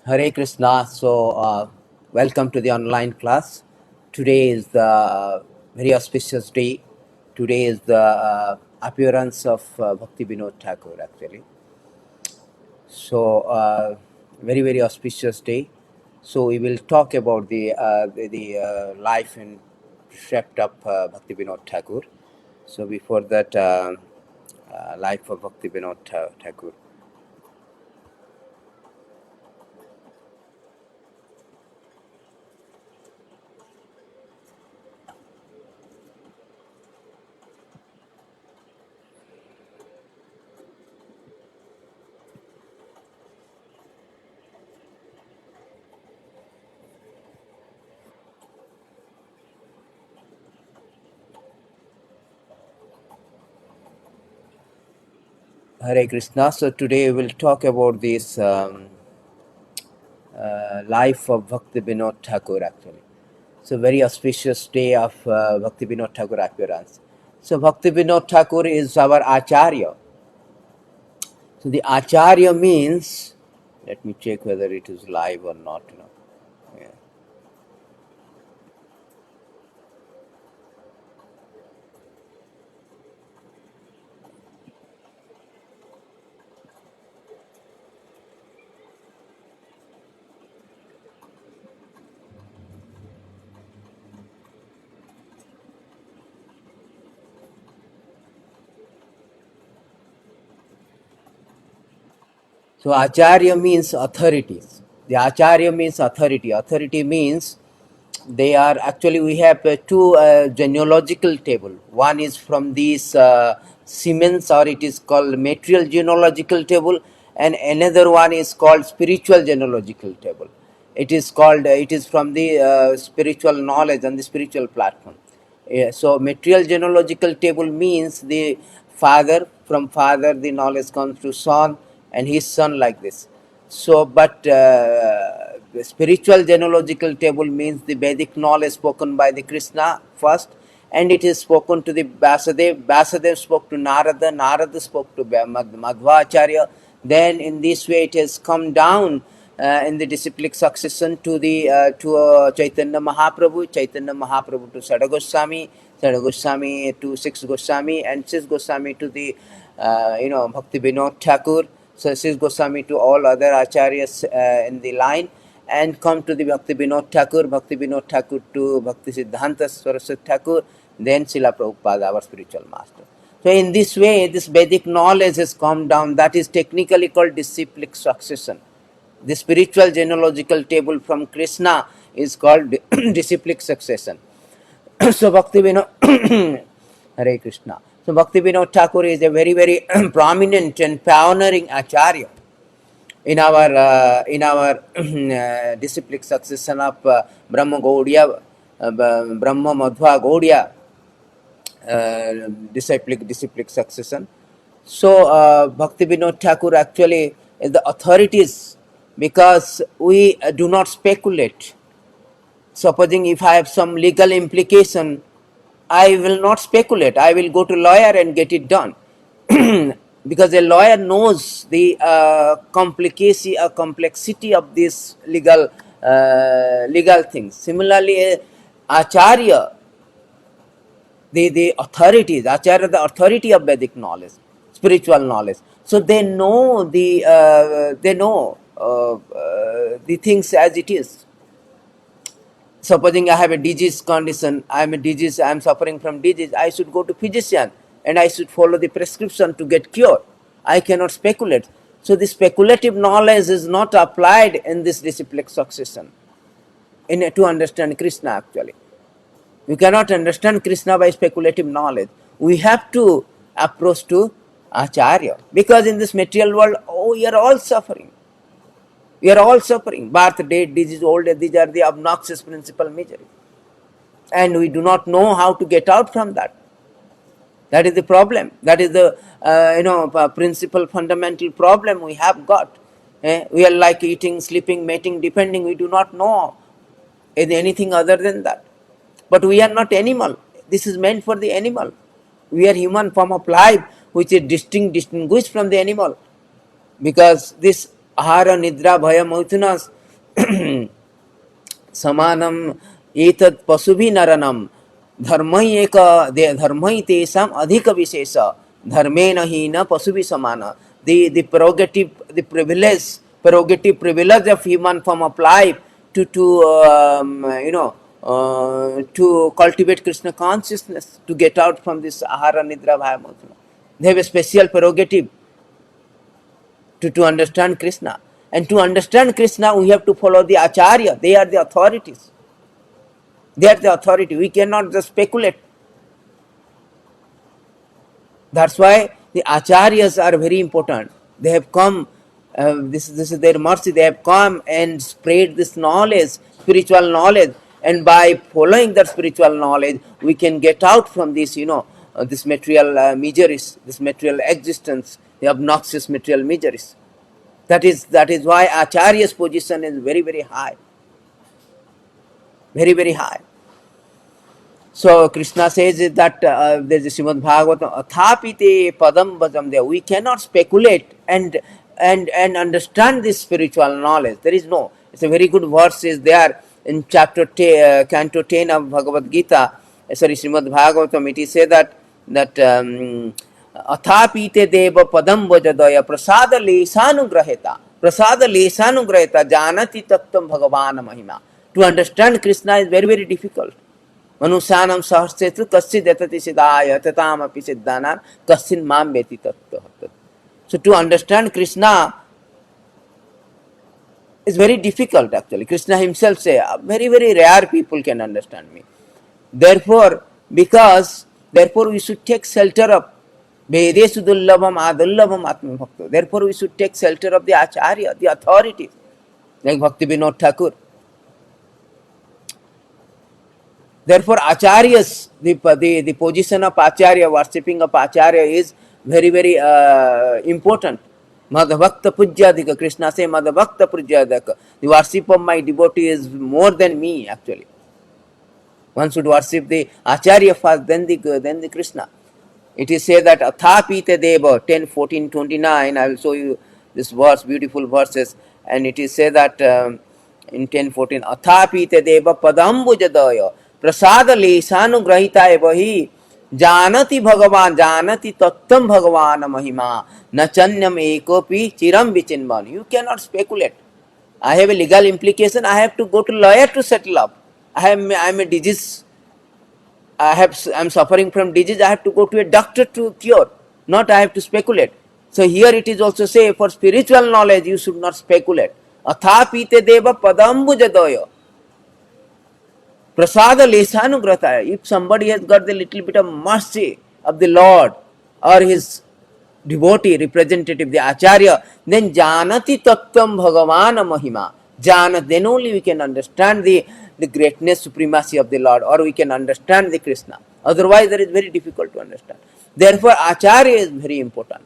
Hare Krishna. Welcome to the online class. Today is the very auspicious day. Today is the appearance of Bhakti Vinod Thakur, actually. Very auspicious day. So, we will talk about the life and shaped up Bhakti Vinod Thakur. So, before that, life of Bhakti Vinod Thakur. Hare Krishna. So, today we will talk about this. Life of Bhakti Vinod Thakur, actually. So, very auspicious day of Bhakti Vinod Thakur appearance. So, Bhakti Vinod Thakur is our Acharya. So, the Acharya means, let me check whether it is live or not. Yeah. So, Acharya means authorities. The Acharya means authority. Authority means they are actually, we have two genealogical table. One is from these Siemens, or it is called material genealogical table, and another one is called spiritual genealogical table. It is called, it is from the spiritual knowledge and the spiritual platform. Yeah, so material genealogical table means the father, from father the knowledge comes to son and his son, like this. So, but the spiritual genealogical table means the Vedic knowledge spoken by the Krishna first, and it is spoken to the Vasudev. Vasudev spoke to Narada. Narada spoke to Madhvacharya. Then, in this way, it has come down in the disciplic succession to the Chaitanya Mahaprabhu, Chaitanya Mahaprabhu to Sada Goswami, Sada Goswami to Six Goswami, and Six Goswami to the Bhakti Vinod Thakur. So Six Goswami to all other acharyas in the line, and come to the Bhakti Vinod Thakur to Bhakti Siddhanta Saraswati Thakur, then Srila Prabhupada, our spiritual master. So in this way, this Vedic knowledge has come down. That is technically called disciplic succession. The spiritual genealogical table from Krishna is called disciplic succession. So Bhakti Vinod Hare Krishna. So Bhakti Vinod Thakur is a very prominent and pioneering acharya in our disciplic succession of Brahma Gaudiya, Brahma Madhva Gaudiya disciplic succession. So Bhakti Vinod Thakur actually is the authorities, because we do not speculate. Supposing if I have some legal implication, I will not speculate. I will go to lawyer and get it done. Because a lawyer knows the complexity of this legal things. Similarly, Acharya, the authorities, Acharya, the authority of Vedic knowledge, spiritual knowledge. So they know the things as it is. Supposing I have a disease condition, I am suffering from disease, I should go to physician and I should follow the prescription to get cured. I cannot speculate. So the speculative knowledge is not applied in this disciplic succession to understand Krishna, actually. You cannot understand Krishna by speculative knowledge. We have to approach to Acharya, because in this material world, we are all suffering. We are all suffering. Birth, death, disease, old age, these are the obnoxious principal misery. And we do not know how to get out from that. That is the problem. That is the principal fundamental problem we have got. We are like eating, sleeping, mating, depending. We do not know anything other than that. But we are not animal. This is meant for the animal. We are human form of life, which is distinguished from the animal, because this ahara nidra bhaya mautuna समानम एतत् पशुभि नरनम धर्मई एक धर्मई तेषाम अधिक विशेष धर्मेण ही न पशुभि समान the prerogative the prerogative privilege of human form of life to cultivate Krishna consciousness, to get out from this ahara nidra bhaya motuna. They have a special prerogative to understand Krishna. And to understand Krishna, we have to follow the Acharya. They are the authorities. They are the authority. We cannot just speculate. That's why the Acharyas are very important. They have come, this is their mercy, they have come and spread this knowledge, spiritual knowledge. And by following that spiritual knowledge, we can get out from this, this material miseries, this material existence, the obnoxious material miseries. That is why Acharya's position is very, very high. Very, very high. So Krishna says that there's a Srimad Bhagavatam, Athapite padam bhajam there. We cannot speculate and understand this spiritual knowledge. There is no. It's a very good verse is there in chapter canto 10 of Bhagavad Gita. Sorry, Srimad Bhagavatam. It is said that Athapite deva padam bhajadaya prasada lesanugraheta janati tattam bhagavana mahima. To understand Krishna is very, very difficult. मनुष्यानम सहस्रेतु कश्चित् यतति सिद्धाय ततामपि सिद्धानां कश्चिन् मां वेति तत्त्वतः. So to understand Krishna is very difficult actually. Krishna himself say, very, very rare people can understand me. Therefore we should take shelter of Vedesu dullabam adullabam atma bhakta. Therefore we should take shelter of the Acharya, the authorities, like Bhakti Vinod Thakur. Therefore, Acharyas, the position of Acharya, worshipping of Acharya is very, very important. Madhavakta Pujyadika, Krishna says, Madhavakta Pujyadika. The worship of my devotee is more than me, actually. One should worship the Acharya first, then the Krishna. It is said that Athapite Deva, 10, 14, 29, I will show you this verse, beautiful verses, and it is said that in 10, 14, Athapite Deva Padambujadaya, प्रसाद लेशानुग्रहिता वही जानति भगवान जानति तत्तम भगवान महिमा न चन्यम एकोपि चिरम विचिन्वन. You cannot speculate. I have a legal implication. I have to go to lawyer to settle up. I am a disease. I am suffering from disease. I have to go to a doctor to cure. Not I have to speculate. So here it is also say for spiritual knowledge you should not speculate. Athapite deva padambujadaya. Prasada lesanugrata. If somebody has got the little bit of mercy of the Lord or his devotee, representative, the Acharya, then janati tattvam bhagavana mahima. Then only we can understand the greatness, supremacy of the Lord, or we can understand the Krishna. Otherwise, that is very difficult to understand. Therefore, Acharya is very important.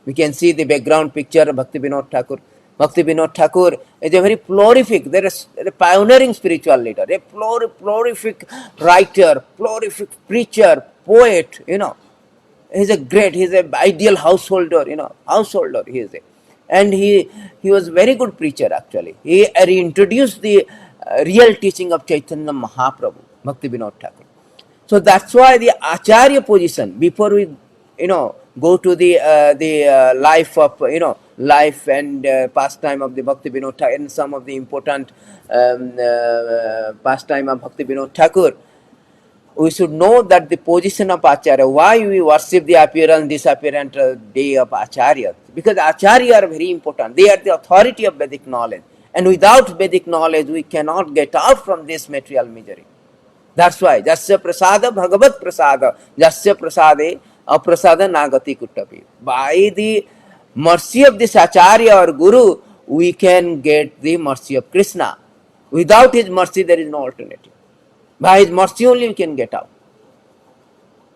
We can see the background picture of Bhakti Vinod Thakur. Bhakti Vinod Thakur is a very prolific, there is a pioneering spiritual leader, a prolific writer, prolific preacher, poet, He's an ideal householder, householder he is. And he was a very good preacher actually. He reintroduced the real teaching of Chaitanya Mahaprabhu, Bhakti Vinod Thakur. So that's why the Acharya position, before we, go to the life of, life and pastime of the Bhakti Vinod Thakur and some of the important pastime of Bhakti Vinod Thakur, we should know that the position of Acharya, why we worship the appearance, disappearance day of Acharya. Because Acharya are very important. They are the authority of Vedic knowledge. And without Vedic knowledge, we cannot get out from this material misery. That's why, Jasya Prasada Bhagavat Prasada, Jasya Prasade Aprasada Nagati Kuttapi. By the mercy of this Acharya or Guru, we can get the mercy of Krishna. Without his mercy, there is no alternative. By his mercy only we can get out.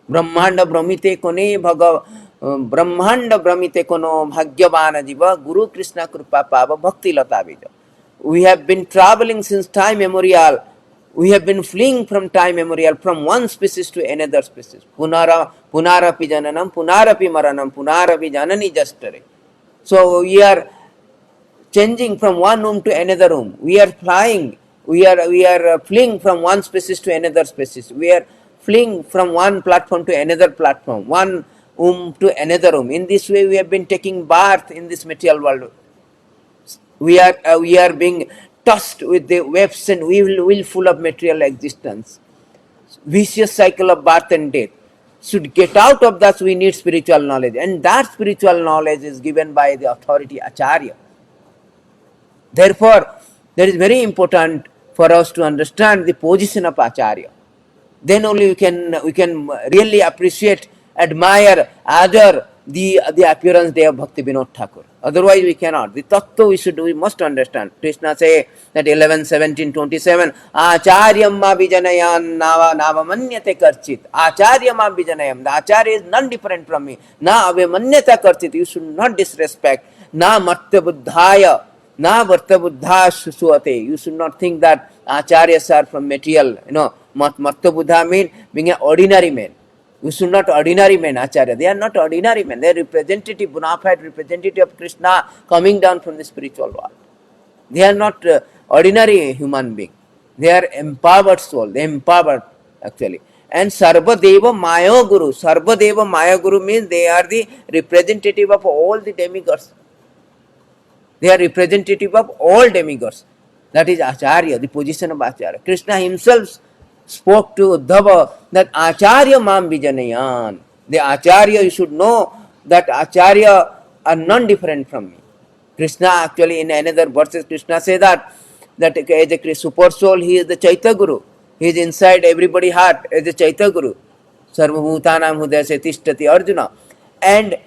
Brahmanda Brahmite Kone Brahmanda Brahmite Kono Bhagyavana Jiva Guru Krishna Krupa Pava Bhakti Lata Bija. We have been traveling since time memorial. We have been fleeing from time memorial from one species to another species. Punarapi jananam, punarapi maranam, punarapi janani justare. So we are changing from one room to another room. We are flying. We are fleeing from one species to another species. We are fleeing from one platform to another platform, one room to another room. In this way, we have been taking birth in this material world. We are being tossed with the webs and wheel full of material existence. Vicious cycle of birth and death. Should get out of that, we need spiritual knowledge, and that spiritual knowledge is given by the authority Acharya. Therefore, that is very important for us to understand the position of Acharya. Then only we can really appreciate, admire, adore the appearance day of Bhakti Vinod Thakur. Otherwise, we cannot. The tattva we must understand. Krishna say that 11, 17, 27, Acharyam ma vijanayan nava manyate karchit. Acharya ma vijanayam. The Acharya is none different from me. Na ave manyata karchit. You should not disrespect. Na martya buddhaya. Na varta buddha suate. You should not think that acharyas are from material. Martya buddha means being an ordinary man. You should not ordinary men, acharya. They are not ordinary men. They are representative, bona fide representative of Krishna coming down from the spiritual world. They are not ordinary human being. They are empowered soul. They are empowered actually. And Sarvadeva Maya Guru. Sarvadeva Maya Guru means they are the representative of all the demigods. They are representative of all demigods. That is Acharya, the position of Acharya. Krishna himself spoke to Uddhava that Acharya mam vijanayan. The Acharya, you should know that Acharya are none different from me. Krishna actually in another verses, Krishna says that as a super soul, he is the Chaitya Guru. He is inside everybody's heart as a Chaitya Guru. Sarvabhutanam hudaya tishtati Arjuna. And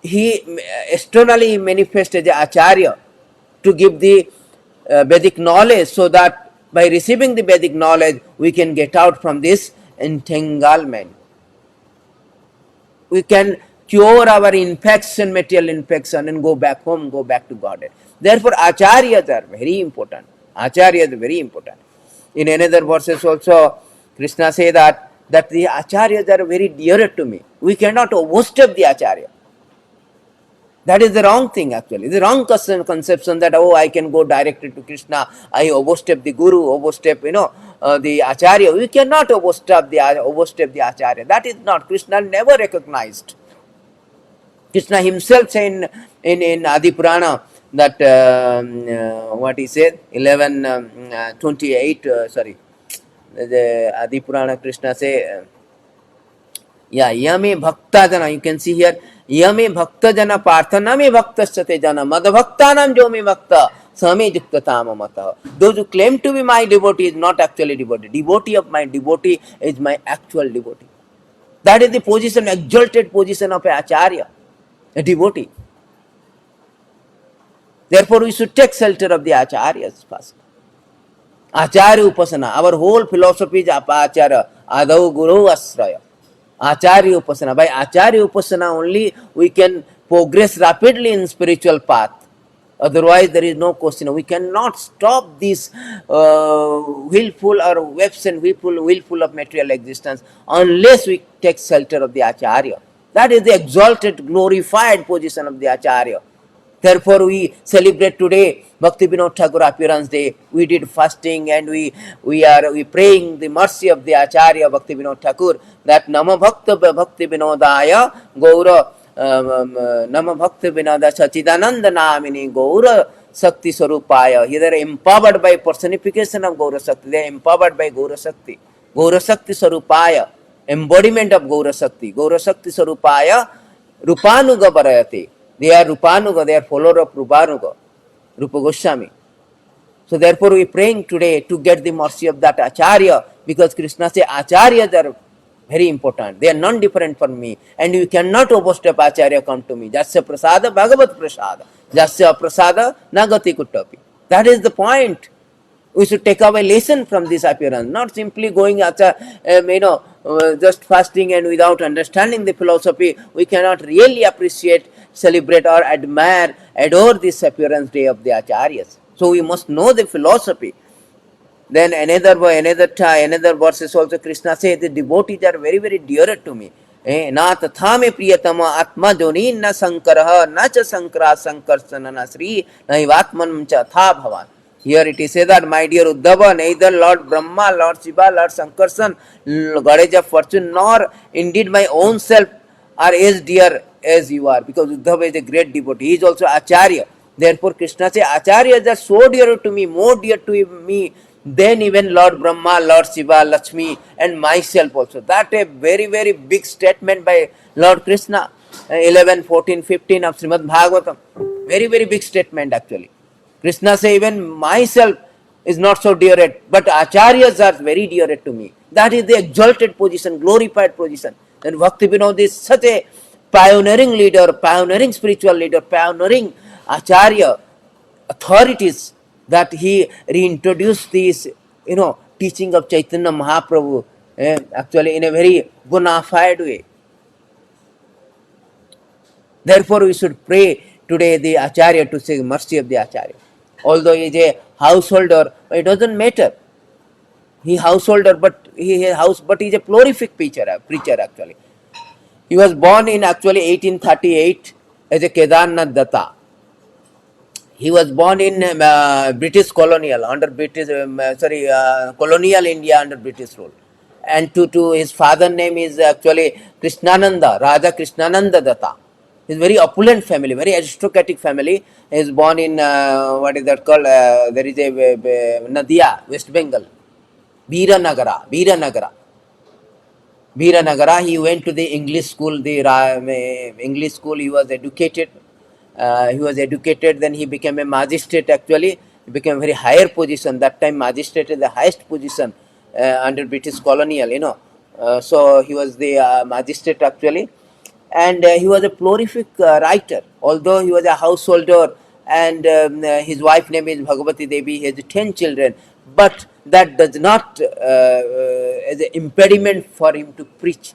he externally manifests as a Acharya to give the Vedic knowledge, so that by receiving the Vedic knowledge, we can get out from this entanglement. We can cure our infection, material infection, and go back home, go back to Godhead. Therefore, Acharyas are very important. Acharyas are very important. In another verses also, Krishna says that the Acharyas are very dear to me. We cannot overstep the Acharya. That is the wrong thing actually. The wrong conception that, I can go directly to Krishna, I overstep the Guru, overstep, the Acharya. We cannot overstep the Acharya. That is not. Krishna never recognized. Krishna himself said in Adi Purana that, what he said, 11:28, the Adi Purana Krishna say, yame bhakta jana, you can see here, yame bhakta jana parthana me bhakta sate jana mad bhaktanam jo me bhakta same juktata mata. Those who claim to be my devotee is not actually devotee. Devotee of my devotee is my actual devotee. That is the position, exalted position of a acharya, a devotee. Therefore, we should take shelter of the acharyas first. Acharya upasana. Our whole philosophy is apacharya, adau guru asraya. Acharya upasana. By Acharya upasana only we can progress rapidly in spiritual path. Otherwise, there is no question. We cannot stop this willful or webs and willful of material existence unless we take shelter of the Acharya. That is the exalted, glorified position of the Acharya. Therefore, we celebrate today Bhakti Vinod Thakur Appearance Day. We did fasting and we praying the mercy of the Acharya Bhakti Vinod Thakur, that Nama Bhakta Bhakti Vinodaya Gaura Nama Bhakti Vinoda Sachidananda Namini Gaura Sakti Sarupaya. He are empowered by personification of Gaura Sakti. They are empowered by Gaura Sakti. Gaura Sakti Sarupaya, embodiment of Gaura Sakti. Gaura Sakti Sarupaya Rupanuga Barayati. They are Rupanuga, they are follower of Rupanuga, Rupa Goswami. So therefore we are praying today to get the mercy of that Acharya, because Krishna says Acharyas are very important. They are none different from me. And you cannot overstep Acharya, come to me. Jasya prasada bhagavat prasada. Jasya prasada nagati kuttapi. That is the point. We should take away lesson from this appearance, not simply going just fasting and without understanding the philosophy. We cannot really appreciate, celebrate or admire, adore this appearance day of the Acharyas. So we must know the philosophy. Then another verse is also Krishna says the devotees are very, very dear to me. ना तथा में प्रियतम आत्मा जोनी न शंकर न च शंकरा संकर्षण न श्री नैवात्मन च था भवान. Here it is said that, my dear Uddhava, neither Lord Brahma, Lord Shiva, Lord Sankarsan, goddess of fortune, nor indeed my own self are as dear as you are, because Uddhava is a great devotee. He is also Acharya. Therefore, Krishna says, Acharyas are so dear to me, more dear to me than even Lord Brahma, Lord Shiva, Lakshmi, and myself also. That a very, very big statement by Lord Krishna, 11, 14, 15 of Srimad Bhagavatam. Very, very big statement actually. Krishna says, even myself is not so dear yet, but acharyas are very dear to me. That is the exalted position, glorified position. And Bhakti Vinod is such a pioneering leader, pioneering spiritual leader, pioneering acharya, authorities, that he reintroduced this, teaching of Chaitanya Mahaprabhu, actually in a very bona fide way. Therefore, we should pray today the Acharya to say mercy of the Acharya. Although he is a householder, it doesn't matter. He householder, but he is a prolific preacher actually. He was born in actually 1838 as a Kedarnath Datta. He was born in British colonial under British colonial India under British rule, and to his father name is actually Krishnananda, Raja Krishnananda Datta. He's very opulent family, very aristocratic family. He is born in what is that called? There is a Nadia, West Bengal, Veeranagara. Veeranagara. He went to the English school. English school. He was educated. Then he became a magistrate. Actually, he became a very higher position. That time, magistrate is the highest position under British colonial. So he was the magistrate actually, and he was a prolific writer. Although he was a householder, and his wife name is Bhagavati Devi. He has 10 children, but that does not as an impediment for him to preach.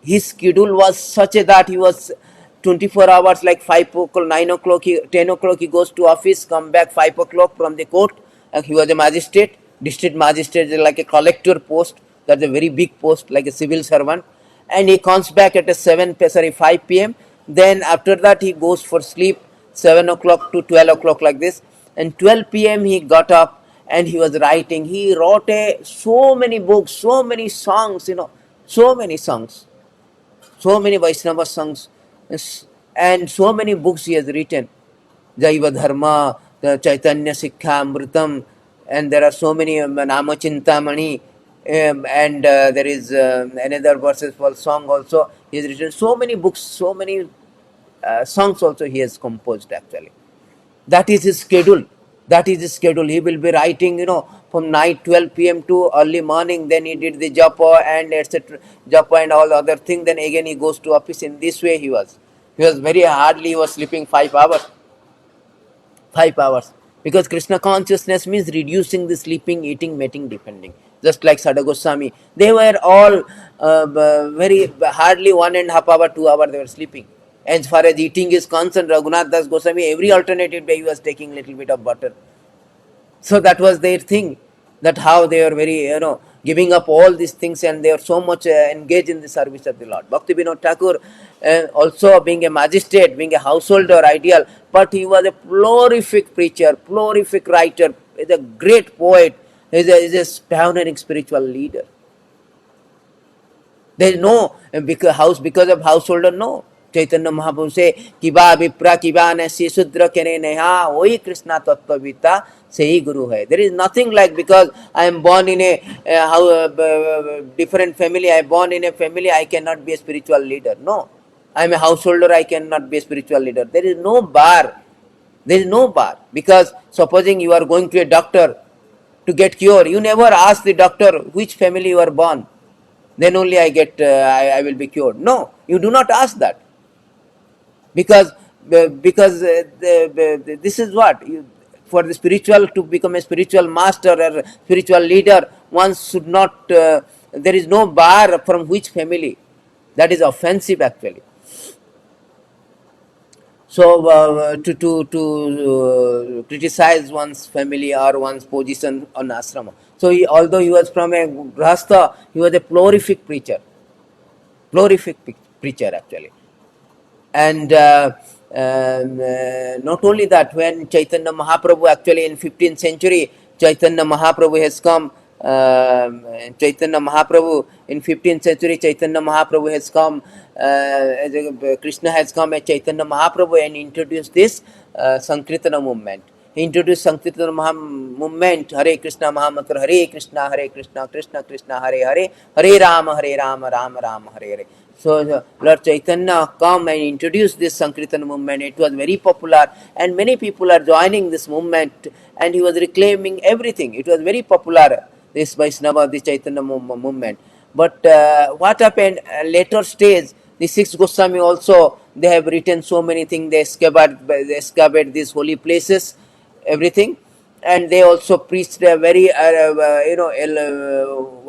His schedule was such a that he was 24 hours, like 5 o'clock, 9 o'clock, 10 o'clock he goes to office, come back 5 o'clock from the court. And he was a magistrate, district magistrate, like a collector post. That's a very big post, like a civil servant. And he comes back at a 5 p.m. Then after that he goes for sleep, 7 o'clock to 12 o'clock like this. And 12 p.m. he got up and he was writing. He wrote so many books, so many songs, so many songs, so many Vaishnava songs, and so many books he has written. Jaiva Dharma, the Chaitanya Sikha Amritam, and there are so many Nama Chintamani, and there is another verses for song also. He has written so many books, so many songs also he has composed actually. That is his schedule. That is his schedule. He will be writing, from night 12 p.m. to early morning. Then he did the japa and etc. Japa and all other things. Then again he goes to office. In this way he was. He was very hardly. He was sleeping 5 hours. 5 hours. Because Krishna consciousness means reducing the sleeping, eating, mating, depending. Just like Sada Goswami. They were all very hardly 1.5 hour, 2 hour they were sleeping. As far as eating is concerned, Raghunath Das Goswami, every alternative day he was taking little bit of butter. So that was their thing, that how they are very, giving up all these things, and they are so much engaged in the service of the Lord. Bhakti Vinod Thakur, also being a magistrate, being a householder, ideal, but he was a prolific preacher, prolific writer, is a great poet, is a pioneering spiritual leader. There is no because of householder, no. Chaitanya Mahaprabhu say, Kiba Vipra Kiba Nasi Sudra Kene Neha, Oi Krishna Tattvavita, Sei Guru Hai. There is nothing like because I am born in a different family, I am born in a family, I cannot be a spiritual leader. No. I am a householder, I cannot be a spiritual leader. There is no bar. There is no bar. Because supposing you are going to a doctor to get cure, you never ask the doctor which family you are born. Then only I will be cured. No, you do not ask that. Because this is what for the spiritual to become a spiritual master or spiritual leader, one should not. There is no bar from which family. That is offensive actually. So to criticize one's family or one's position on asrama. So although he was from a grahastha, he was a prolific preacher. glorific preacher actually. And not only that, when Chaitanya Mahaprabhu actually in 15th century, Chaitanya Mahaprabhu has come. Chaitanya Mahaprabhu in 15th century, Chaitanya Mahaprabhu has come. Krishna has come as Chaitanya Mahaprabhu and introduced this Sankirtana movement. He introduced Sankirtana movement. Hare Krishna Mahamantra, Hare Krishna, Krishna Krishna, Hare Hare, Hare Rama, Rama Rama, Hare Hare. So Lord Chaitanya come and introduced this Sankirtan movement. It was very popular and many people are joining this movement, and he was reclaiming everything. It was very popular, this Vaishnava, the Chaitanya movement. But what happened later stage, the six Goswami also, they have written so many things. They excavated these holy places, everything, and they also preached very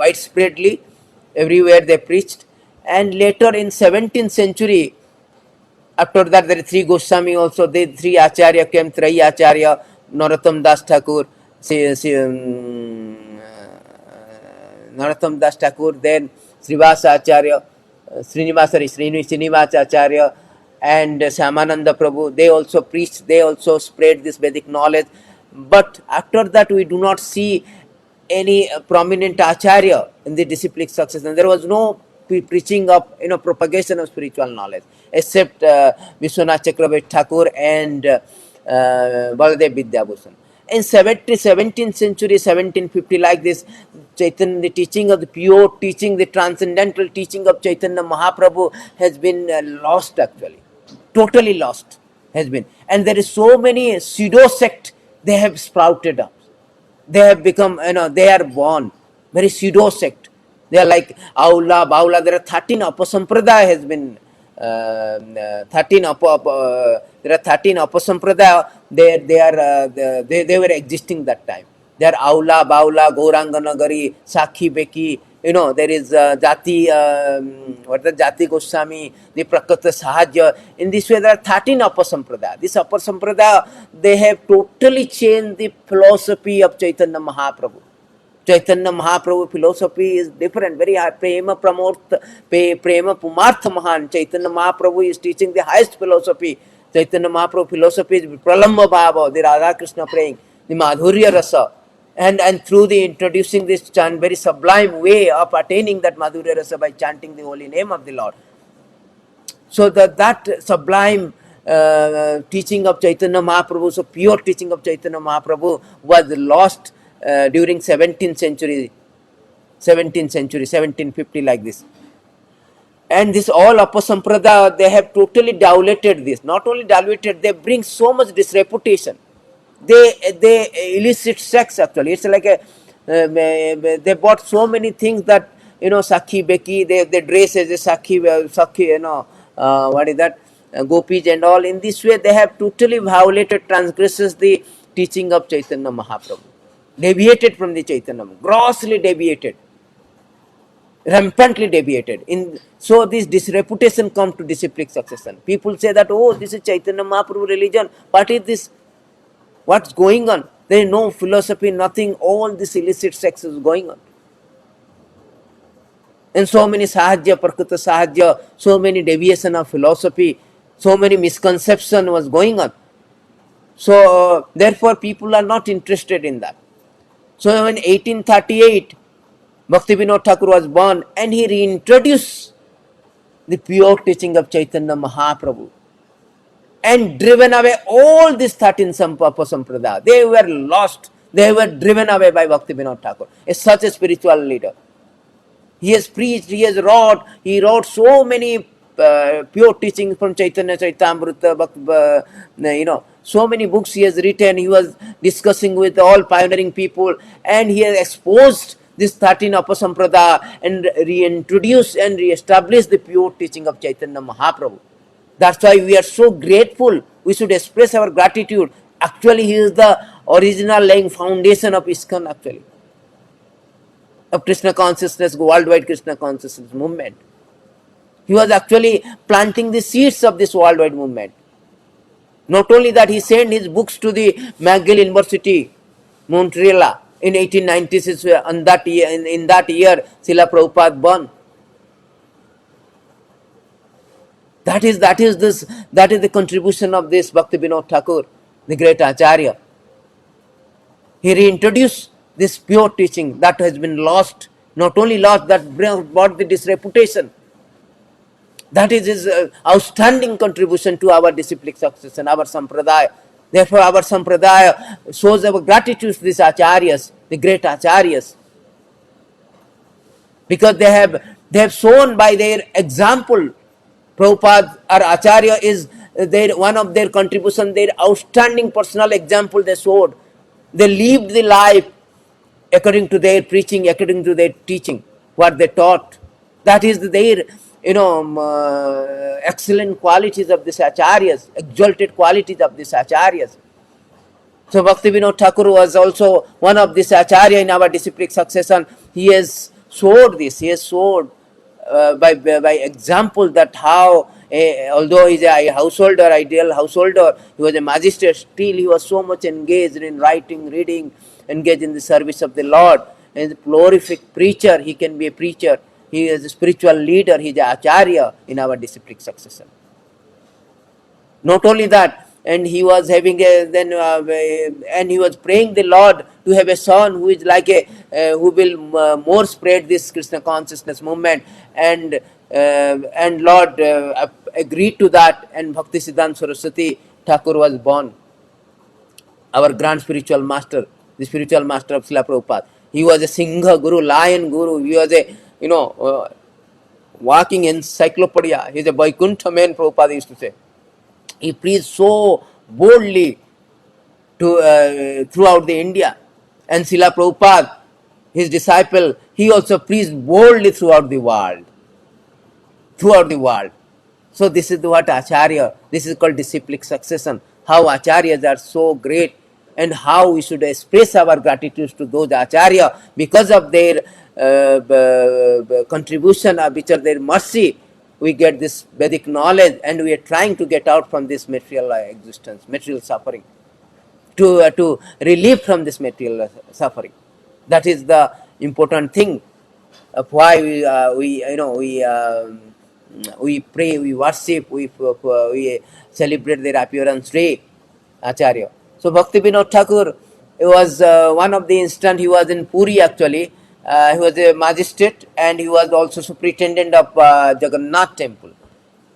widespreadly everywhere they preached. And later in 17th century, after that there are three Goswami also, the three Acharya came, Trai Acharya, Narottam Das Thakur, Narottam Das Thakur, then Srivasa Acharya, Srinivasa Acharya, and Shyamananda Prabhu. They also preached, they also spread this Vedic knowledge. But after that we do not see any prominent Acharya in the disciplic succession. There was no preaching of, propagation of spiritual knowledge, except Vishwanath Chakravarti Thakur and Baladev Vidyabhushan. In 17th century, 1750, like this, Chaitanya, the teaching of the pure teaching, the transcendental teaching of Chaitanya Mahaprabhu has been lost actually, totally lost has been. And there is so many pseudo sect they have sprouted up. They have become, they are born very pseudo sect. They are like Aula, Baula. There are 13 Upasampradaya has been 13 there are 13 Upasampradaya. They were existing that time. They are Aula, Baula, Gauranga Nagari, Sakhi Beki. There is Jati, what is Jati Goswami, the Prakata Sahajya. In this way, there are 13 Upasampradaya. This Upasampradaya, they have totally changed the philosophy of Chaitanya Mahaprabhu. Chaitanya Mahaprabhu philosophy is different, very high. Prema Pumartha Mahan. Chaitanya Mahaprabhu is teaching the highest philosophy. Chaitanya Mahaprabhu philosophy is Pralamba Bhava, the Radha Krishna praying, the Madhurya Rasa. And through the introducing this chant, very sublime way of attaining that Madhurya Rasa by chanting the holy name of the Lord. So that sublime teaching of Chaitanya Mahaprabhu, so pure teaching of Chaitanya Mahaprabhu was lost during 17th century, 1750, like this. And this all Upasampradaya, they have totally diluted this. Not only diluted, they bring so much disreputation. They illicit sex actually. It's like they bought so many things that, Sakhi Beki, they dress as a Sakhi, what is that, Gopis and all. In this way, they have totally violated, transgresses the teaching of Chaitanya Mahaprabhu. Deviated from the Chaitanya, grossly deviated, rampantly deviated. So this disreputation comes to disciplic succession. People say that, oh, this is Chaitanya Mahaprabhu religion. What is this? What's going on? There is no philosophy, nothing. All this illicit sex is going on. And so many Sahajya, Prakrita Sahajya, so many deviation of philosophy, so many misconception was going on. So therefore people are not interested in that. So in 1838, Bhaktivinoda Thakur was born, and he reintroduced the pure teaching of Chaitanya Mahaprabhu and driven away all these 13 Sampradaya. They were lost. They were driven away by Bhaktivinoda Thakur. Is such a spiritual leader. He has preached, he wrote so many pure teachings from Chaitanya Charitamrita, so many books he has written. He was discussing with all pioneering people, and he has exposed this 13 Upasampradaya and reintroduced and re-established the pure teaching of Chaitanya Mahaprabhu. That's why we are so grateful. We should express our gratitude. Actually, he is the original laying foundation of ISKCON actually, of Krishna consciousness, worldwide Krishna consciousness movement. He was actually planting the seeds of this worldwide movement. Not only that, he sent his books to the McGill University, Montreal, in 1896. In that year, Srila Prabhupada born. That is the contribution of this Bhakti Vinod Thakur, the great Acharya. He reintroduced this pure teaching that has been lost, not only lost, that brought the disreputation. That is his outstanding contribution to our disciplic success and our sampradaya. Therefore, our sampradaya shows our gratitude to these acharyas, the great acharyas, because they have shown by their example. Prabhupada or Acharya is their one of their contribution, their outstanding personal example they showed. They lived the life according to their preaching, according to their teaching, what they taught. That is their, excellent qualities of these acharyas, exalted qualities of these acharyas. So Bhakti Vinod Thakur was also one of these acharya in our disciplic succession. He has showed this. He has showed by example that how, although he is a householder, ideal householder, he was a magistrate, still he was so much engaged in writing, reading, engaged in the service of the Lord. And a prolific preacher, he can be a preacher. He is a spiritual leader, he is an acharya in our disciplic succession. Not only that, and he was having and he was praying the Lord to have a son who is like who will more spread this Krishna consciousness movement, and Lord agreed to that, and Bhakti Siddhanta Saraswati Thakur was born, our grand spiritual master, the spiritual master of Srila Prabhupada. He was a Singha Guru, lion Guru. He was a walking encyclopedia. He is a Vaikuntha man, Prabhupada used to say. He preached so boldly to throughout the India, and Srila Prabhupada, his disciple, he also preached boldly throughout the world. Throughout the world. So this is what Acharya, this is called disciplic succession. How Acharyas are so great, and how we should express our gratitude to those Acharya because of their contribution, which are their mercy. We get this Vedic knowledge, and we are trying to get out from this material existence, material suffering, to relieve from this material suffering. That is the important thing of why we pray, we worship, we celebrate their appearance day, Acharya. So Bhakti Vinod Thakur, it was one of the instant. He was in Puri actually. He was a magistrate, and he was also superintendent of Jagannath temple.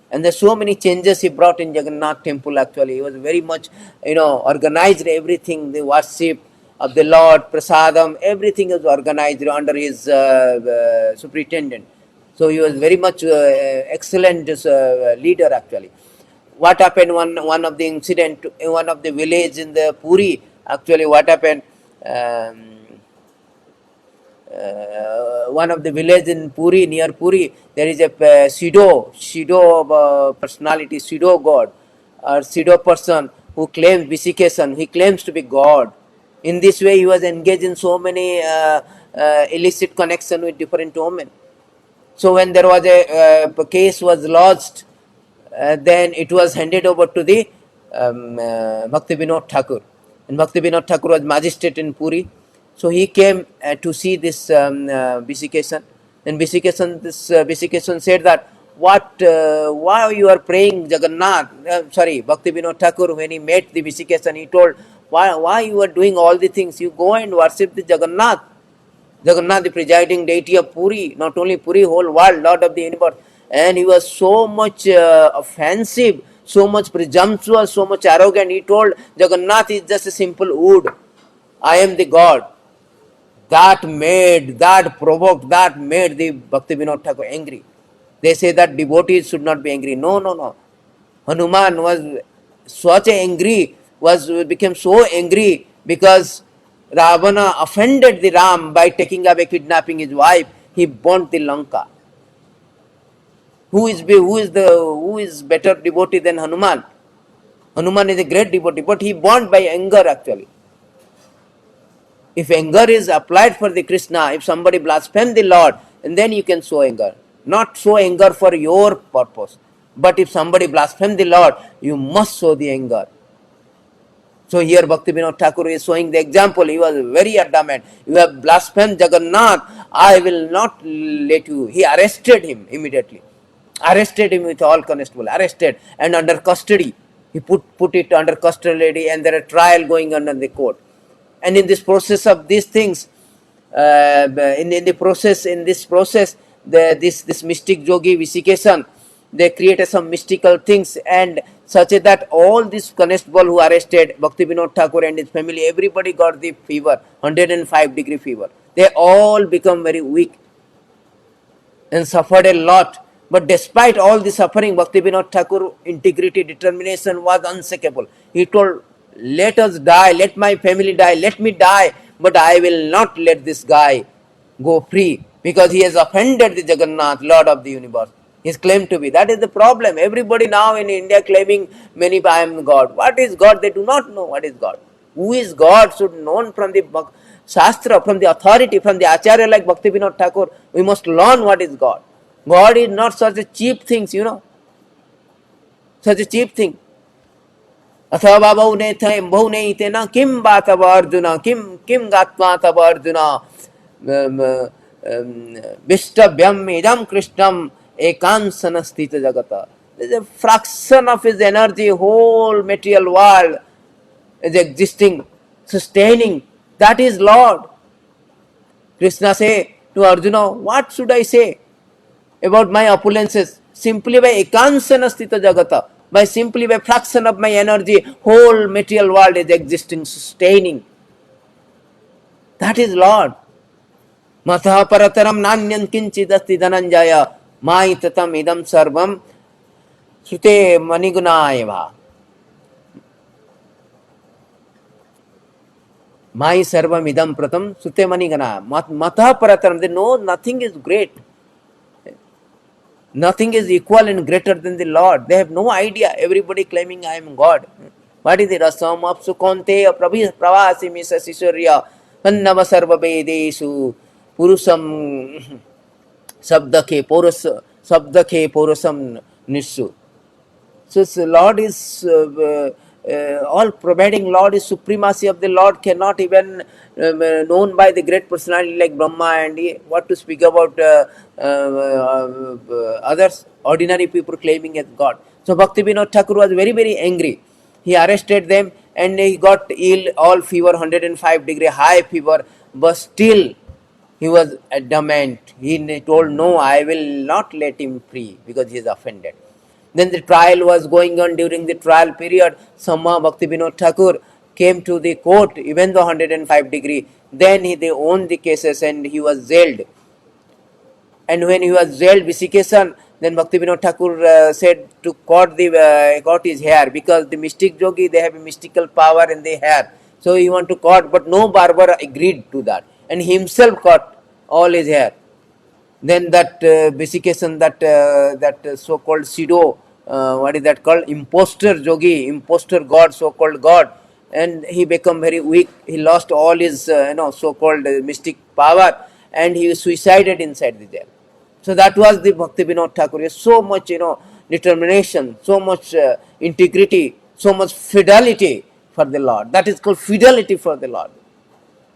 And there's so many changes he brought in Jagannath temple actually. He was very much, organized everything, the worship of the Lord, prasadam, everything was organized under his superintendent. So he was very much excellent leader actually. What happened, one of the incident in one of the village in the Puri, actually what happened, one of the village in Puri, near Puri, there is a pseudo personality, pseudo god, or pseudo person who claims Vishikeshan. He claims to be God. In this way, he was engaged in so many illicit connection with different women. So when there was a case was lodged, then it was handed over to the Bhakti Vinod Thakur. And Bhakti Vinod Thakur was magistrate in Puri. So he came to see this Vishikeshan. And Vishikeshan said that, why you are praying Jagannath? Bhakti Vinod Thakur, when he met the Vishikeshan, he told, why you are doing all the things? You go and worship the Jagannath. Jagannath, the presiding deity of Puri, not only Puri, whole world, Lord of the universe. And he was so much offensive, so much presumptuous, so much arrogant. He told Jagannath is just a simple wood. I am the God. That made the Bhakti Vinod Thakur angry. They say that devotees should not be angry. No. Hanuman was became so angry because Ravana offended the Ram by taking away, kidnapping his wife. He burnt the Lanka. Who is better devotee than Hanuman? Hanuman is a great devotee, but he burnt by anger actually. If anger is applied for the Krishna, if somebody blasphemes the Lord, and then you can show anger. Not show anger for your purpose. But if somebody blasphemes the Lord, you must show the anger. So here Bhakti Vinod Thakur is showing the example. He was very adamant. You have blasphemed Jagannath, I will not let you. He arrested him immediately. arrested him with all constable, arrested and under custody. He put it under custody, and there are trial going on in the court. And in this process of these things, in this process, this mystic yogi Visikesan, they created some mystical things, and such that all these constable who arrested Bhakti Vinod Thakur and his family, everybody got the fever, 105-degree fever. They all become very weak and suffered a lot. But despite all the suffering, Bhakti Vinod Thakur integrity, determination was unshakable. He told, let us die, let my family die, let me die, but I will not let this guy go free, because he has offended the Jagannath, Lord of the universe. He is claimed to be. That is the problem. Everybody now in India claiming many, I am God. What is God? They do not know what is God. Who is God should known from the Shastra, from the authority, from the Acharya like Bhakti Vinod Thakur. We must learn what is God. God is not such a cheap things, such a cheap thing. अथवा बहुने थे बहुने इते ना किम बात अब अर्जुना किम गात्मा तब अर्जुना विष्टभ्यम इदम कृष्णम एकांसन स्थित जगत. There's a fraction of his energy, whole material world is existing, sustaining. That is Lord. Krishna say to Arjuna, what should I say about my opulences? Simply by ekansana sthita jagata, by simply by fraction of my energy, whole material world is existing, sustaining. That is Lord. Matha parataram nanyan kinchidasti dhananjaya maitatam idam sarvam sute manigunayava. Mai sarvam idam pratam sute manigana. Matha parataram, they know nothing is great. Nothing is equal and greater than the Lord. They have no idea. Everybody claiming I am God. What is the rasam of sukonte pravasi misa sisurya annava sarva vedesu purusam sabdake porusam nissu. So Lord is all providing. Lord is supremacy of the Lord cannot even known by the great personality like Brahma, and what to speak about others, ordinary people claiming as God. So Bhakti Vinod Thakur was very, very angry. He arrested them and he got ill, all fever, 105-degree high fever, but still he was adamant. He told, no, I will not let him free because he is offended. Then the trial was going on. During the trial period, Samma Bhakti Vinod Thakur came to the court, even though 105-degree. Then they owned the cases and he was jailed. And when he was jailed, Visikesan, then Bhakti Vinod Thakur said to cut his hair, because the mystic yogi, they have a mystical power in the hair. So he want to cut, but no barber agreed to that. And he himself cut all his hair. Then that Visikesan, that so-called pseudo, what is that called? Imposter yogi, imposter god, so-called god. And he become very weak. He lost all his, so-called mystic power, and he suicided inside the jail. So that was the Bhakti Vinod Thakur. So much, determination, so much integrity, so much fidelity for the Lord. That is called fidelity for the Lord.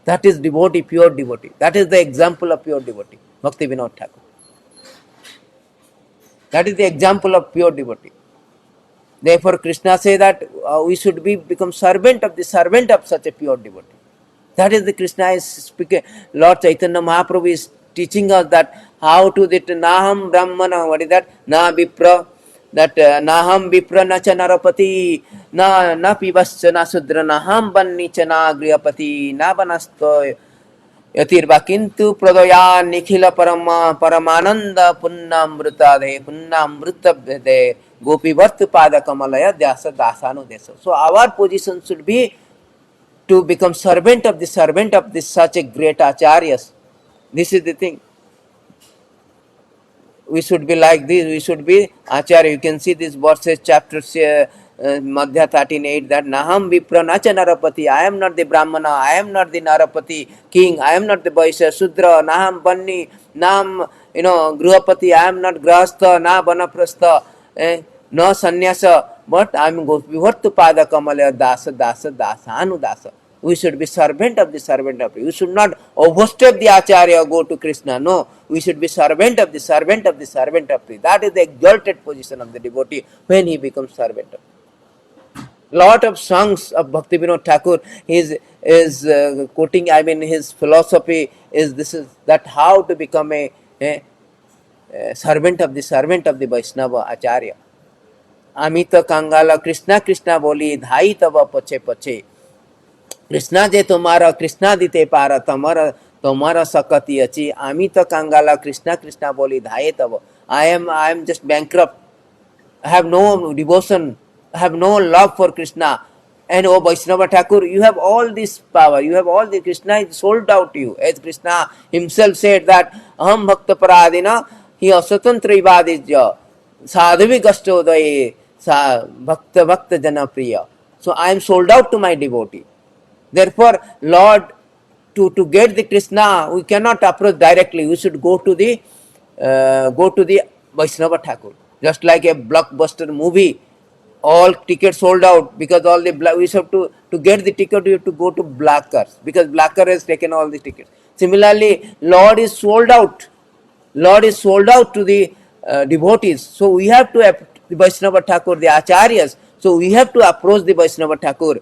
That is devotee, pure devotee. That is the example of pure devotee, Bhakti Vinod Thakur. That is the example of pure devotee. Therefore, Krishna says that we should become servant of such a pure devotee. That is the Krishna is speaking. Lord Chaitanya Mahaprabhu is teaching us that how to that Naham Brahmana, what is that? Na Vipra, that Naham Vipra na cha narapati, na pivascha na sudra, Naham banni cha na grihapati, na banasto yatirva kintu pradaya nikhila paramananda punnamrita de gopi vartu pada kamalaya dasa dasanu desa. So our position should be to become servant of this such a great acharyas. This is the thing. We should be like this. We should be acharya. You can see this verses, chapters, Madhya 13:8, that Naham Vipra Nacha Narapati. I am not the Brahmana. I am not the Narapati king. I am not the Vaishya Sudra. Naham Banni. Nam, Grihapati. I am not Grahastha. Na Banaprastha. No Sannyasa. But I am Gopivartu Pada Kamalaya Dasa Anu Dasa. we should be servant of the servant of. We should not overstep the Acharya or go to Krishna. No, we should be servant of the servant of the servant of. That is the exalted position of the devotee when he becomes servant of. Lot of songs of Bhakti Vinod Thakur is quoting. I mean, his philosophy is this: is that how to become a servant of the Vaishnava Acharya. Amita Kangala Krishna Krishna boli dhai tava pache pache. Krishna je tomara Krishna dite para tamara tomara sakati achi. Amita Kangala Krishna Krishna boli dhai tava. I am just bankrupt. I have no devotion. I have no love for Krishna. And oh Vaishnava Thakur, you have all this power. You have all the Krishna is sold out to you. As Krishna himself said that Aham Bhakta Paradina, he aswatantra ivadijya sadhavi gastodaye bhakta bhakta jana priya. So I am sold out to my devotee. Therefore, Lord, to get the Krishna, we cannot approach directly. We should go to the Vaishnava Thakur. Just like a blockbuster movie, all tickets sold out because all the we have to get the ticket. You have to go to Blackers because Blacker has taken all the tickets. Similarly, Lord is sold out. Lord is sold out to the devotees. So we have to the Vaishnava Thakur, the Acharyas. So we have to approach the Vaishnava Thakur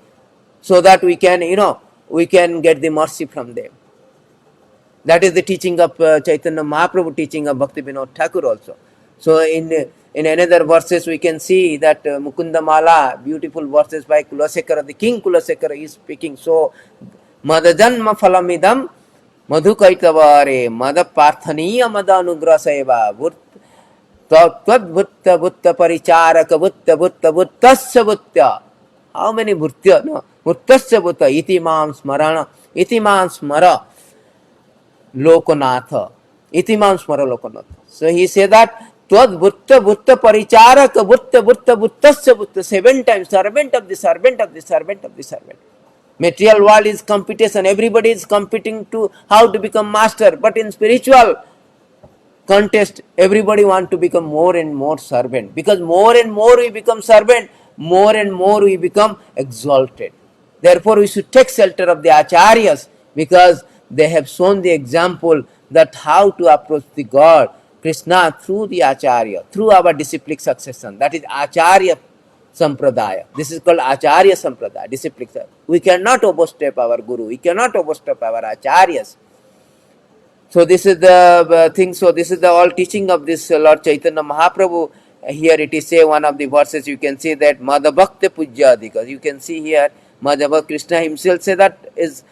so that we can, we can get the mercy from them. That is the teaching of Chaitanya Mahaprabhu, teaching of Bhakti Vinod Thakur also. So in another verses we can see that Mukunda Mala, beautiful verses by Kulasekara, the King Kulasekara is speaking. So Madajanma Phalamidam Madhukaitavare Mada Parthaniya Mada Anugra Seva Tad Bhutta Bhutta Paricharaka Bhutta Bhutta Bhuttasya Bhutta. How many Bhutya? No, Bhuttasya Bhutta Itimam Smarana Itimam Smara Lokanatha. Itimam Smara Lokanatha. So he said that Tvad Bhutta Bhutta Paricharaka Bhutta Bhutta Bhuttasya Bhutta. 7 times servant of the servant of the servant of the servant. Material world is competition. Everybody is competing to how to become master. But in spiritual contest, everybody want to become more and more servant. Because more and more we become servant, more and more we become exalted. Therefore, we should take shelter of the Acharyas because they have shown the example that how to approach the God, Krishna, through the Acharya, through our disciplic succession. That is Acharya Sampradaya. This is called Acharya Sampradaya, disciplic. We cannot overstep our Guru. We cannot overstep our Acharyas. So this is the thing. So this is the all teaching of this Lord Chaitanya Mahaprabhu. Here it is say one of the verses. You can see that Madhabhakta Pujyadika. You can see here Madhava Krishna himself say that is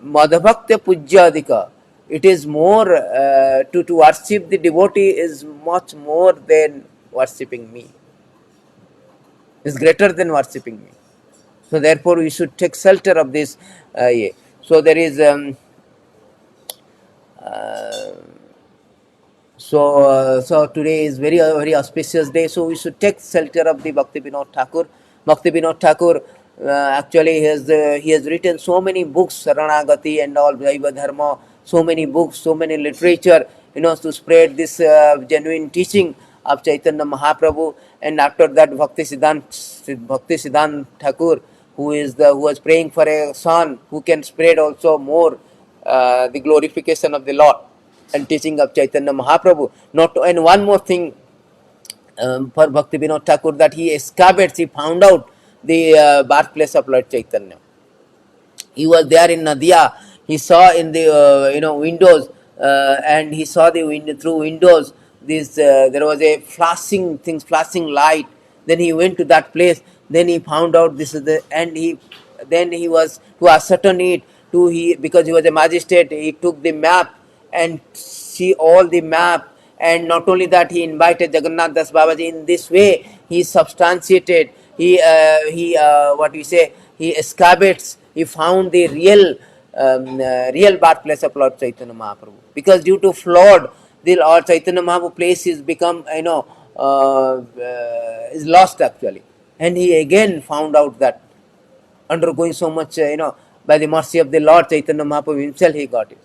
Madhabhakta Pujyadika. It is more to worship the devotee is much more than worshipping me. Is greater than worshipping me. So therefore we should take shelter of this. So there is so today is very very auspicious day. So we should take shelter of the Bhakti Vinod Thakur. Bhakti Vinod Thakur actually he has written so many books, Saranagati and all, Jaiva Dharma, so many books, so many literature, to spread this genuine teaching of Chaitanya Mahaprabhu. And after that Bhakti Siddhant Thakur, who was praying for a son who can spread also more the glorification of the Lord and teaching of Chaitanya Mahaprabhu. And one more thing for Bhakti Vinod Thakur, that he found out the birthplace of Lord Chaitanya. He was there in Nadia. He saw in the windows, and he saw the window through windows. This there was a flashing light. Then he went to that place. Then he found out this is then he was to ascertain it. Because he was a magistrate, he took the map and see all the map. And not only that, he invited Jagannath Das Babaji. In this way, he substantiated. He excavates. He found the real birthplace of Lord Chaitanya Mahaprabhu. Because due to flood, the Lord Chaitanya Mahaprabhu place is become is lost actually. And he again found out that undergoing so much by the mercy of the Lord Chaitanya Mahaprabhu himself, he got it.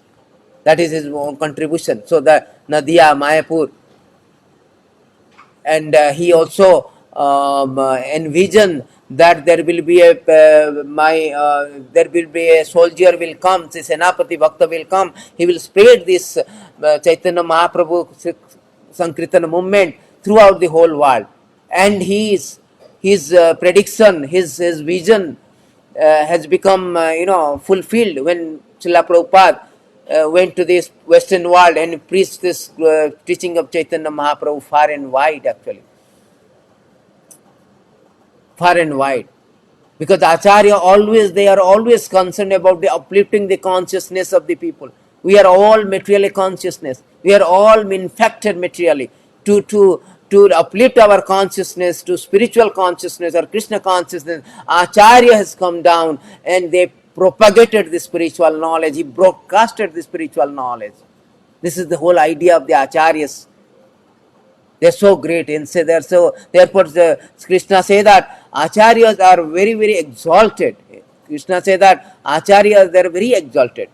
That is his own contribution. So the Nadia, Mayapur, and he also envision that there will be a there will be a soldier will come, the Senapati Bhakta will come, he will spread this Chaitanya Mahaprabhu Sankirtan movement throughout the whole world. And his prediction, his vision has become fulfilled when Srila Prabhupada went to this Western world and preached this teaching of Chaitanya Mahaprabhu far and wide, actually. Far and wide. Because Acharya always, they are always concerned about the uplifting the consciousness of the people. We are all materially consciousness. We are all infected materially. To uplift our consciousness to spiritual consciousness or Krishna consciousness, Acharya has come down and they propagated the spiritual knowledge. He broadcasted the spiritual knowledge. This is the whole idea of the Acharyas. They are so great and say they are so. Therefore, Krishna say that Acharyas are very, very exalted. Krishna say that Acharyas, they are very exalted.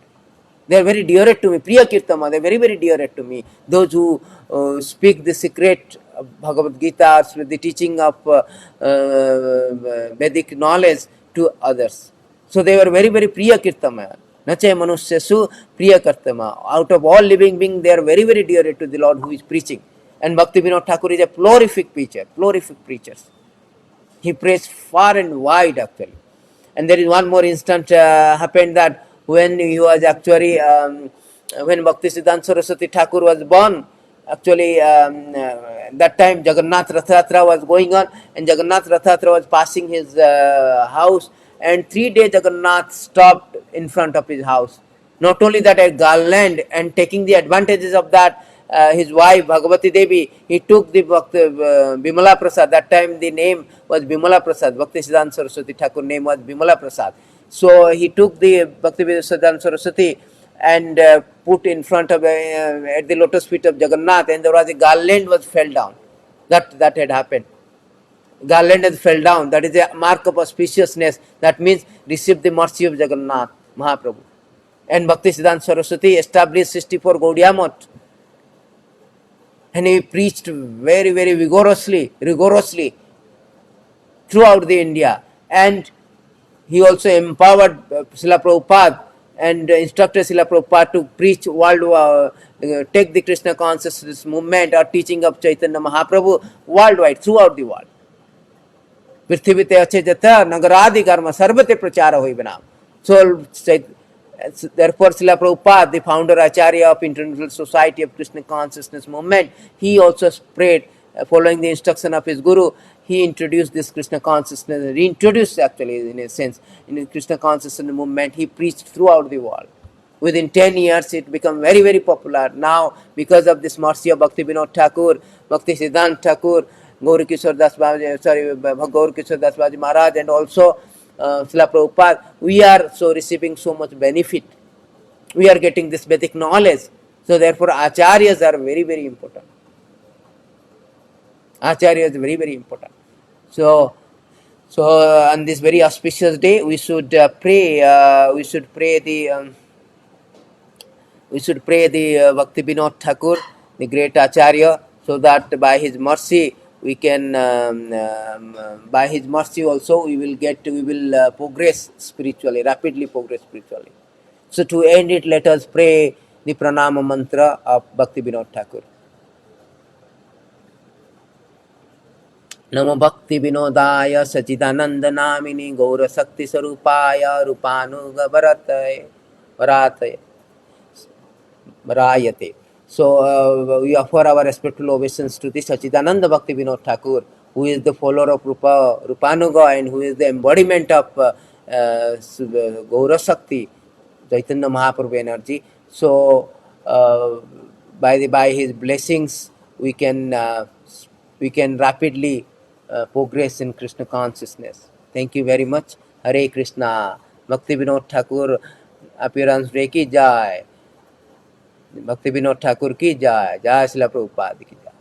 They are very dear to me. Priya Kirtama, they are very, very dear to me. Those who speak the secret of Bhagavad Gita, the teaching of Vedic knowledge to others. So they were very, very Priya Kirtama. Nache Manusyasu Priya Kirtama. Out of all living beings, they are very, very dear to the Lord who is preaching. And Bhakti Vinod Thakur is a prolific preacher. He preached far and wide, actually. And there is one more instance happened that when he was actually, when Bhakti Siddhanta Saraswati Thakur was born, actually that time Jagannath Rathayatra was going on, and Jagannath Rathayatra was passing his house, and 3 days Jagannath stopped in front of his house. Not only that, a garland, and taking the advantages of that, his wife Bhagavati Devi, he took the Bimala Prasad. That time the name was Bimala Prasad. Bhakti Siddhanta Saraswati Thakur name was Bimala Prasad. So he took the Bhakti Siddhanta Saraswati and put in front of at the lotus feet of Jagannath, and there was a garland was fell down. That had happened. Garland has fell down. That is a mark of auspiciousness. That means receive the mercy of Jagannath Mahaprabhu. And Bhakti Siddhanta Saraswati established 64 Gaudiya Math. And he preached very, very rigorously throughout the India. And he also empowered Srila Prabhupada and instructed Srila Prabhupada to preach worldwide, take the Krishna consciousness movement or teaching of Chaitanya Mahaprabhu worldwide, throughout the world. Prithivite ache jata nagaradi karma sarvate prachara hoi banam. So therefore, Srila Prabhupada, the founder Acharya of International Society of Krishna Consciousness Movement, he also spread, following the instruction of his Guru, he introduced this Krishna Consciousness, reintroduced actually in a sense, in the Krishna Consciousness Movement, he preached throughout the world. Within 10 years, it became very, very popular. Now, because of this mercy of Bhakti Vinod Thakur, Bhakti Siddhanta Thakur, Gaur Kishore Das Babaji Maharaj, and also Srila Prabhupada, we are so receiving so much benefit. We are getting this Vedic knowledge. So therefore, Acharyas are very, very important. Acharya is very, very important. So on this very auspicious day, we should pray. We should pray the Bhakti Vinod Thakur, the great Acharya, so that by his mercy we can, by his mercy also we will progress spiritually, rapidly progress spiritually. So to end it, let us pray the pranama mantra of Bhakti Vinod Thakur. नमो भक्ति विनोदाय Sachidanand nominee गौर शक्ति स्वरूपाय रूपानुग वरायते. So we offer our respectful obeisance to the Sachidananda Bhakti Vinod Thakur, who is the follower of Rupanuga and who is the embodiment of Gaura Shakti, Chaitanya Mahaprabhu energy. So by his blessings we can rapidly progress in Krishna consciousness. Thank you very much. Hare Krishna. Bhakti Vinod Thakur appearance day ki jai. Bhakti Vinod Thakur ki jai. Jai Srila Prabhupada ki jai.